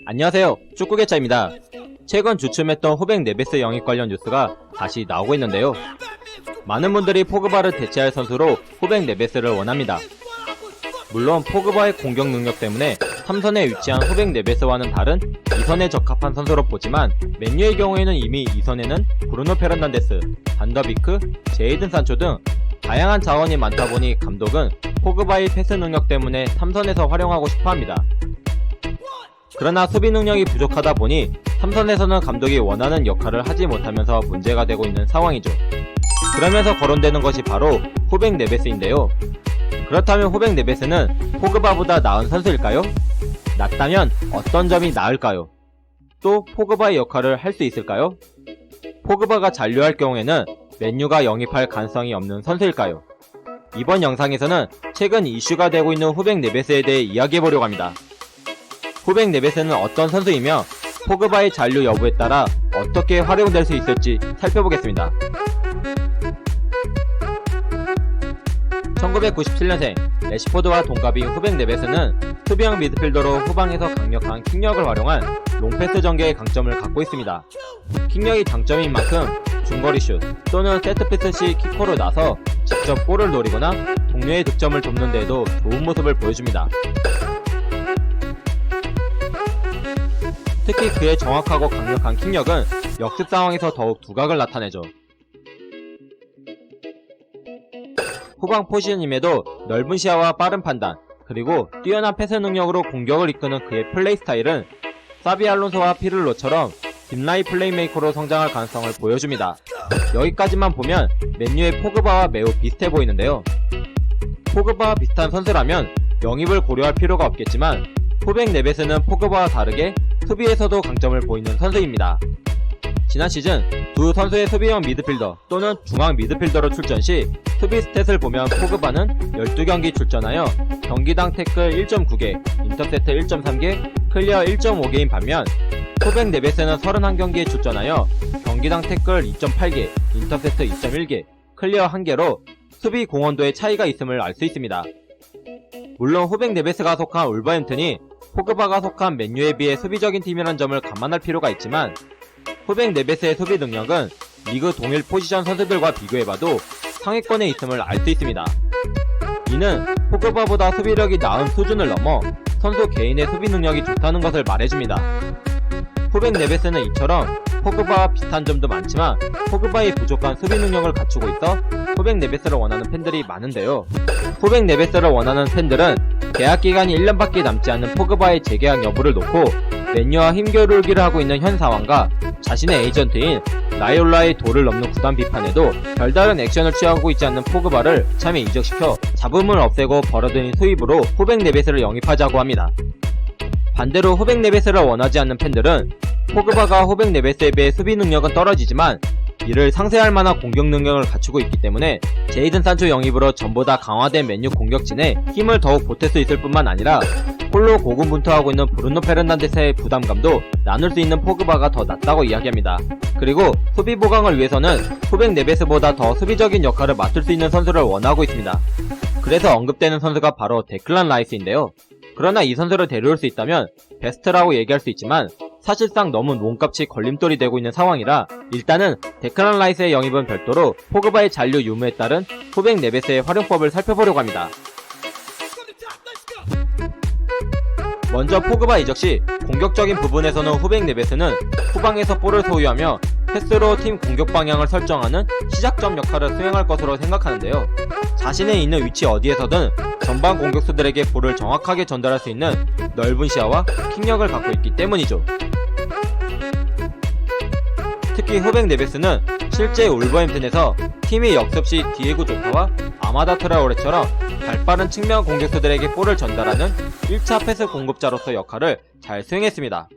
안녕하세요, 축구계차입니다. 최근 주춤했던 후백 네베스 영입 관련 뉴스가 다시 나오고 있는데요. 많은 분들이 포그바를 대체할 선수로 후백 네베스를 원합니다. 물론 포그바의 공격 능력 때문에 3선에 위치한 후백 네베스와는 다른 2선에 적합한 선수로 보지만 맨유의 경우에는 이미 2선에는 브루노 페르난데스, 반더비크, 제이든 산초 등 다양한 자원이 많다 보니 감독은 포그바의 패스 능력 때문에 3선에서 활용하고 싶어합니다. 그러나 수비 능력이 부족하다 보니 3선에서는 감독이 원하는 역할을 하지 못하면서 문제가 되고 있는 상황이죠. 그러면서 거론되는 것이 바로 후백 네베스인데요. 그렇다면 후백 네베스는 포그바보다 나은 선수일까요? 낫다면 어떤 점이 나을까요? 또 포그바의 역할을 할 수 있을까요? 포그바가 잔류할 경우에는 맨유가 영입할 가능성이 없는 선수일까요? 이번 영상에서는 최근 이슈가 되고 있는 후백 네베스에 대해 이야기해보려고 합니다. 후백 네베스는 어떤 선수이며 포그바의 잔류 여부에 따라 어떻게 활용될 수 있을지 살펴보겠습니다. 1997년생 레시포드와 동갑인 후백 네베스는 수비형 미드필더로 후방에서 강력한 킥력을 활용한 롱패스 전개의 강점을 갖고 있습니다. 킥력이 장점인 만큼 중거리 슛 또는 세트피스 시 킥포로 나서 직접 골을 노리거나 동료의 득점을 돕는 데에도 좋은 모습을 보여줍니다. 특히 그의 정확하고 강력한 킥력은 역습 상황에서 더욱 두각을 나타내죠. 후방 포지션임에도 넓은 시야와 빠른 판단, 그리고 뛰어난 패스 능력으로 공격을 이끄는 그의 플레이 스타일은 사비 알론소와 피를로처럼 딥라인 플레이메이커로 성장할 가능성을 보여줍니다. 여기까지만 보면 맨유의 포그바와 매우 비슷해 보이는데요. 포그바와 비슷한 선수라면 영입을 고려할 필요가 없겠지만 후백 네베스는 포그바와 다르게 수비에서도 강점을 보이는 선수입니다. 지난 시즌 두 선수의 수비형 미드필더 또는 중앙 미드필더로 출전 시 수비 스탯을 보면 포그바는 12경기 출전하여 경기당 태클 1.9개, 인터셉트 1.3개, 클리어 1.5개인 반면 후백 네베스는 31경기에 출전하여 경기당 태클 2.8개, 인터셉트 2.1개, 클리어 1개로 수비 공헌도의 차이가 있음을 알 수 있습니다. 물론 후백 네베스가 속한 울버햄튼이 포그바가 속한 맨유에 비해 수비적인 팀이라는 점을 감안할 필요가 있지만 후백 네베스의 수비 능력은 리그 동일 포지션 선수들과 비교해봐도 상위권에 있음을 알 수 있습니다. 이는 포그바보다 수비력이 나은 수준을 넘어 선수 개인의 수비 능력이 좋다는 것을 말해줍니다. 후백 네베스는 이처럼 포그바와 비슷한 점도 많지만 포그바의 부족한 수비 능력을 갖추고 있어 후백 네베스를 원하는 팬들이 많은데요. 후백 네베스를 원하는 팬들은 계약 기간이 1년밖에 남지 않은 포그바의 재계약 여부를 놓고 맨유와 힘겨루기를 하고 있는 현 상황과 자신의 에이전트인 라이올라의 도를 넘는 구단 비판에도 별다른 액션을 취하고 있지 않는 포그바를 참에 이적시켜 잡음을 없애고 벌어들인 수입으로 후백 네베스를 영입하자고 합니다. 반대로 후백 네베스를 원하지 않는 팬들은 포그바가 후백 네베스에 비해 수비 능력은 떨어지지만 이를 상쇄할 만한 공격 능력을 갖추고 있기 때문에 제이든 산초 영입으로 전보다 강화된 맨유 공격진에 힘을 더욱 보탤 수 있을 뿐만 아니라 홀로 고군분투하고 있는 브루노 페르난데스의 부담감도 나눌 수 있는 포그바가 더 낫다고 이야기합니다. 그리고 수비 보강을 위해서는 후백 네베스보다 더 수비적인 역할을 맡을 수 있는 선수를 원하고 있습니다. 그래서 언급되는 선수가 바로 데클란 라이스인데요. 그러나 이 선수를 데려올 수 있다면 베스트라고 얘기할 수 있지만 사실상 너무 몸값이 걸림돌이 되고 있는 상황이라 일단은 데클란 라이스의 영입은 별도로 포그바의 잔류 유무에 따른 후백 네베스의 활용법을 살펴보려고 합니다. 먼저 포그바 이적 시 공격적인 부분에서는 후백 네베스는 후방에서 볼을 소유하며 패스로 팀 공격 방향을 설정하는 시작점 역할을 수행할 것으로 생각하는데요. 자신의 있는 위치 어디에서든 전방 공격수들에게 볼을 정확하게 전달할 수 있는 넓은 시야와 킥력을 갖고 있기 때문이죠. 특히 후백 네베스는 실제 울버햄튼에서 팀의 역습 시 디에고 조타와 아마다 트라오레처럼 발빠른 측면 공격수들에게 볼을 전달하는 1차 패스 공급자로서 역할을 잘 수행했습니다.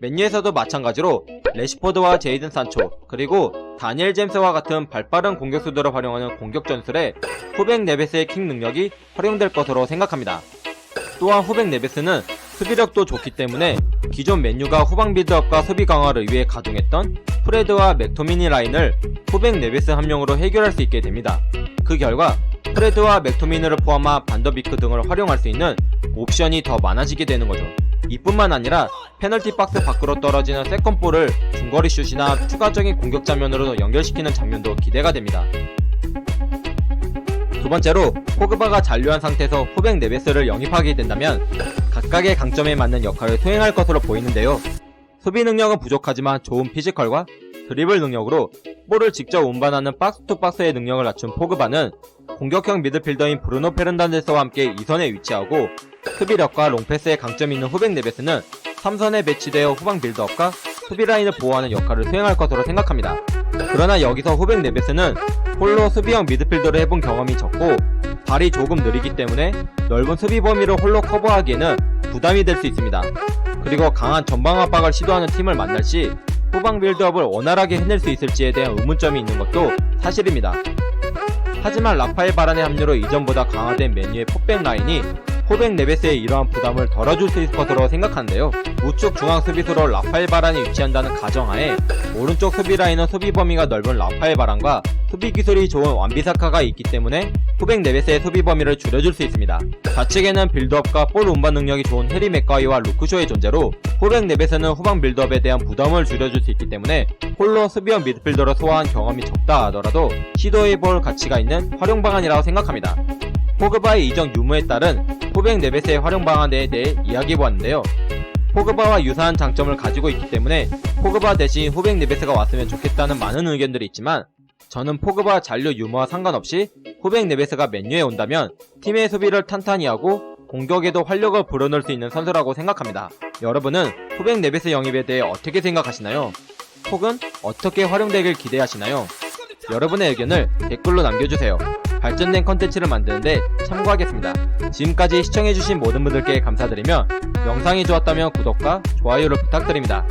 맨유에서도 마찬가지로 레시포드와 제이든 산초 그리고 다니엘 제임스와 같은 발빠른 공격수들을 활용하는 공격 전술에 후백 네베스의 킥 능력이 활용될 것으로 생각합니다. 또한 후백 네베스는 수비력도 좋기 때문에 기존 맨유가 후방 빌드업과 수비 강화를 위해 가동했던 프레드와 맥토미니 라인을 후백 네베스 한 명으로 해결할 수 있게 됩니다. 그 결과 프레드와 맥토미니를 포함한 반더비크 등을 활용할 수 있는 옵션이 더 많아지게 되는 거죠. 이뿐만 아니라 페널티 박스 밖으로 떨어지는 세컨볼을 중거리 슛이나 추가적인 공격 장면으로 연결시키는 장면도 기대가 됩니다. 두 번째로 포그바가 잔류한 상태에서 후백 네베스를 영입하게 된다면 각각의 강점에 맞는 역할을 수행할 것으로 보이는데요. 수비 능력은 부족하지만 좋은 피지컬과 드리블 능력으로 볼을 직접 운반하는 박스투박스의 능력을 갖춘 포그바는 공격형 미드필더인 브루노 페른단데스와 함께 2선에 위치하고 수비력과 롱패스의 강점이 있는 후백 네베스는 3선에 배치되어 후방 빌드업과 수비 라인을 보호하는 역할을 수행할 것으로 생각합니다. 그러나 여기서 후백 네베스는 홀로 수비형 미드필더를 해본 경험이 적고 발이 조금 느리기 때문에 넓은 수비 범위를 홀로 커버하기에는 부담이 될 수 있습니다. 그리고 강한 전방 압박을 시도하는 팀을 만날 시 후방 빌드업을 원활하게 해낼 수 있을지에 대한 의문점이 있는 것도 사실입니다. 하지만 라파엘 바란의 합류로 이전보다 강화된 맨유의 포백 라인이 후백 네베스의 이러한 부담을 덜어줄 수 있을 것으로 생각하는데요. 우측 중앙 수비수로 라파엘 바란이 위치한다는 가정하에 오른쪽 수비 라인은 수비 범위가 넓은 라파엘 바란과 수비 기술이 좋은 완비사카가 있기 때문에 후백 네베스의 수비 범위를 줄여줄 수 있습니다. 좌측에는 빌드업과 볼 운반 능력이 좋은 해리 맥과이와 루크쇼의 존재로 후백 네베스는 후방 빌드업에 대한 부담을 줄여줄 수 있기 때문에 홀로 수비형 미드필더로 소화한 경험이 적다 하더라도 시도해볼 가치가 있는 활용 방안이라고 생각합니다. 포그바의 이적 유무에 따른 후백 네베스의 활용 방안에 대해 이야기해보았는데요. 포그바와 유사한 장점을 가지고 있기 때문에 포그바 대신 후백 네베스가 왔으면 좋겠다는 많은 의견들이 있지만 저는 포그바 잔류 유무와 상관없이 후백 네베스가 맨유에 온다면 팀의 수비를 탄탄히 하고 공격에도 활력을 불어넣을 수 있는 선수라고 생각합니다. 여러분은 후백 네베스 영입에 대해 어떻게 생각하시나요? 혹은 어떻게 활용되길 기대하시나요? 여러분의 의견을 댓글로 남겨주세요. 발전된 컨텐츠를 만드는데 참고하겠습니다. 지금까지 시청해주신 모든 분들께 감사드리며 영상이 좋았다면 구독과 좋아요를 부탁드립니다.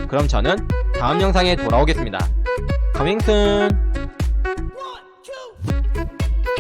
그럼 저는 다음 영상에 돌아오겠습니다. Coming soon!